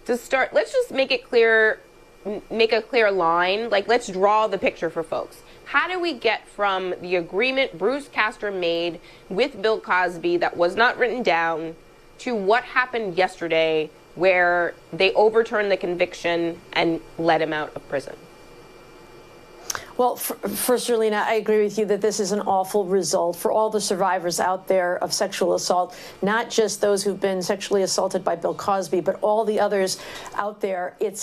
to start, let's just make it clear, make a clear line. Like, let's draw the picture for folks. How do we get from the agreement Bruce Castor made with Bill Cosby that was not written down to what happened yesterday, where they overturned the conviction and let him out of prison? Well, first, Zerlina, I agree with you that this is an awful result for all the survivors out there of sexual assault, not just those who've been sexually assaulted by Bill Cosby, but all the others out there. It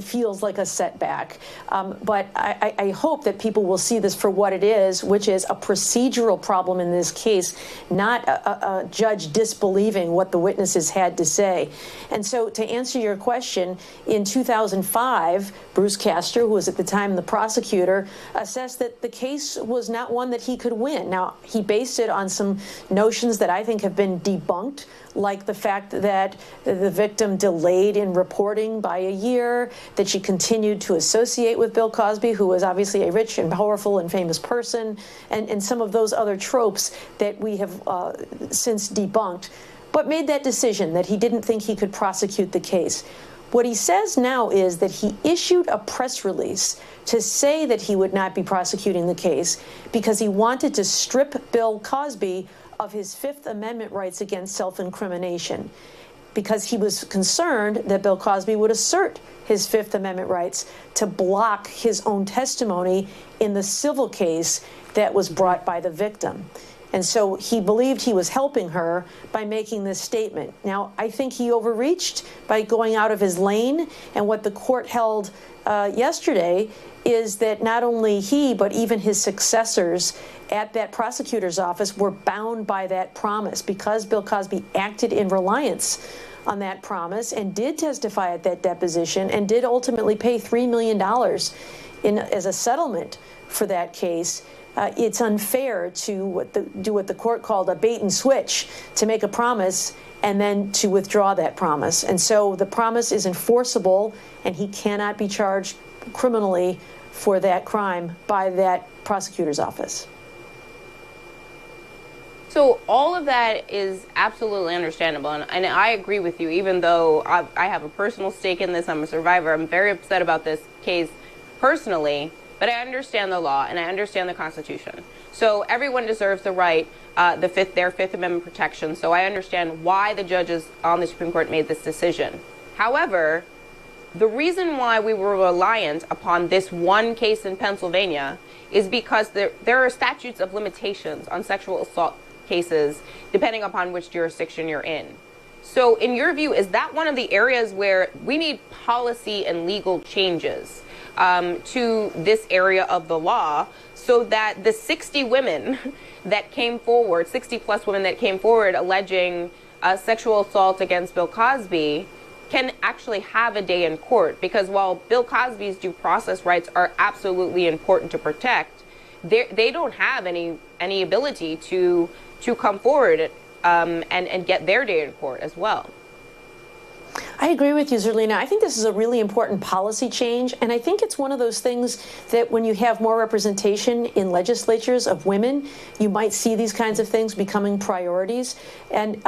feels like a setback. But I hope that people will see this for what it is, which is a procedural problem in this case, not a judge disbelieving what the witnesses had to say. And so to answer your question, in 2005, Bruce Castor, who was at the time the prosecutor, assessed that the case was not one that he could win. Now, he based it on some notions that I think have been debunked, like the fact that the victim delayed in reporting by a year, that she continued to associate with Bill Cosby, who was obviously a rich and powerful and famous person, and some of those other tropes that we have since debunked, but made that decision that he didn't think he could prosecute the case. What he says now is that he issued a press release to say that he would not be prosecuting the case because he wanted to strip Bill Cosby of his Fifth Amendment rights against self-incrimination, because he was concerned that Bill Cosby would assert his Fifth Amendment rights to block his own testimony in the civil case that was brought by the victim. And so he believed he was helping her by making this statement. Now, I think he overreached by going out of his lane. And what the court held yesterday is that not only he, but even his successors at that prosecutor's office were bound by that promise, because Bill Cosby acted in reliance on that promise and did testify at that deposition and did ultimately pay $3 million as a settlement for that case. It's unfair to do what the court called a bait and switch, to make a promise and then to withdraw that promise. And so the promise is enforceable, and he cannot be charged criminally for that crime by that prosecutor's office. So all of that is absolutely understandable, and I agree with you. Even though I have a personal stake in this, I'm a survivor, I'm very upset about this case personally. But I understand the law and I understand the Constitution. So everyone deserves the right, their Fifth Amendment protection. So I understand why the judges on the Supreme Court made this decision. However, the reason why we were reliant upon this one case in Pennsylvania is because there are statutes of limitations on sexual assault cases, depending upon which jurisdiction you're in. So in your view, is that one of the areas where we need policy and legal changes to this area of the law, so that the 60 women that came forward, 60 plus women that came forward alleging sexual assault against Bill Cosby, can actually have a day in court? Because while Bill Cosby's due process rights are absolutely important to protect, they don't have any ability to come forward and get their day in court as well. I agree with you, Zerlina. I think this is a really important policy change, and I think it's one of those things that when you have more representation in legislatures of women, you might see these kinds of things becoming priorities. And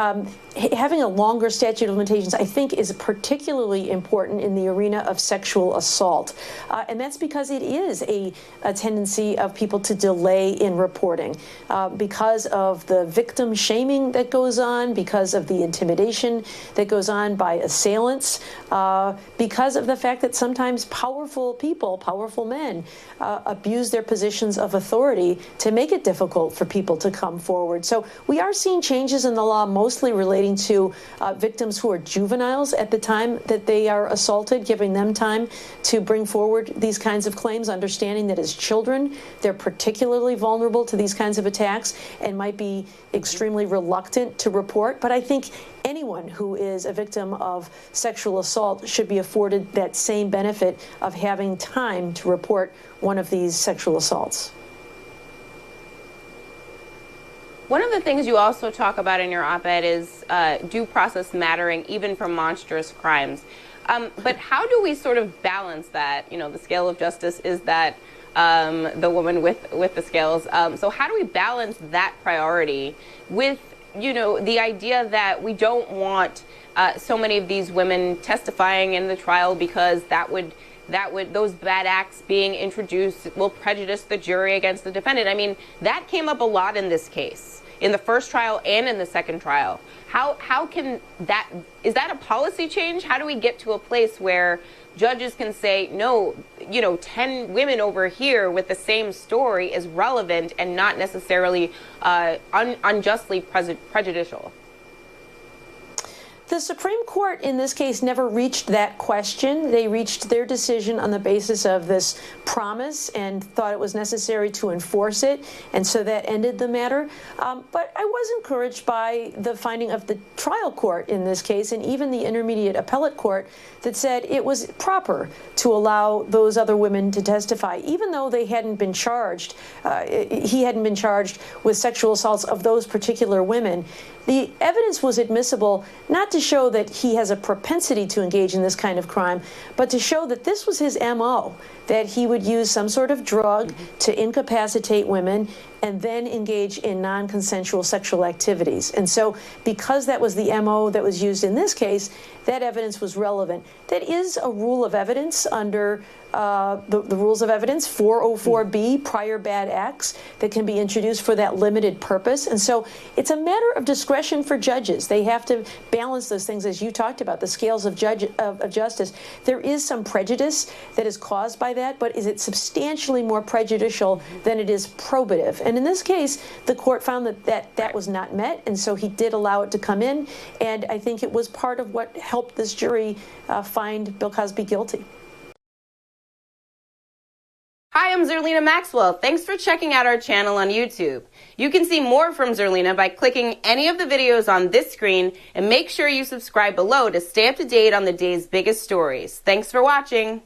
having a longer statute of limitations, I think, is particularly important in the arena of sexual assault. And that's because it is a tendency of people to delay in reporting because of the victim shaming that goes on, because of the intimidation that goes on by assailants, because of the fact that sometimes powerful people, powerful men, abuse their positions of authority to make it difficult for people to come forward. So we are seeing changes in the law, mostly relating to victims who are juveniles at the time that they are assaulted, giving them time to bring forward these kinds of claims, understanding that as children, they're particularly vulnerable to these kinds of attacks and might be extremely reluctant to report. But I think anyone who is a victim of sexual assault should be afforded that same benefit of having time to report one of these sexual assaults. One of the things you also talk about in your op-ed is due process mattering even for monstrous crimes. But how do we sort of balance that? You know, the scale of justice is that the woman with the scales. So how do we balance that priority with, you know, the idea that we don't want so many of these women testifying in the trial, because those bad acts being introduced will prejudice the jury against the defendant. I mean, that came up a lot in this case, in the first trial and in the second trial. How can that, is that a policy change? How do we get to a place where judges can say, no, 10 women over here with the same story is relevant and not necessarily unjustly prejudicial? The Supreme Court in this case never reached that question. They reached their decision on the basis of this promise and thought it was necessary to enforce it, and so that ended the matter. But I was encouraged by the finding of the trial court in this case, and even the intermediate appellate court, that said it was proper to allow those other women to testify, even though they hadn't been charged. He hadn't been charged with sexual assaults of those particular women. The evidence was admissible not to show that he has a propensity to engage in this kind of crime, but to show that this was his MO, that he would use some sort of drug to incapacitate women and then engage in non-consensual sexual activities. And so because that was the MO that was used in this case, that evidence was relevant. That is a rule of evidence under the rules of evidence, 404B, prior bad acts, that can be introduced for that limited purpose. And so it's a matter of discretion for judges. They have to balance those things, as you talked about, the scales of justice. There is some prejudice that is caused by that, but is it substantially more prejudicial than it is probative? And in this case, the court found that was not met, and so he did allow it to come in, and I think it was part of what helped this jury find Bill Cosby guilty. Hi, I'm Zerlina Maxwell. Thanks for checking out our channel on YouTube. You can see more from Zerlina by clicking any of the videos on this screen, and make sure you subscribe below to stay up to date on the day's biggest stories. Thanks for watching.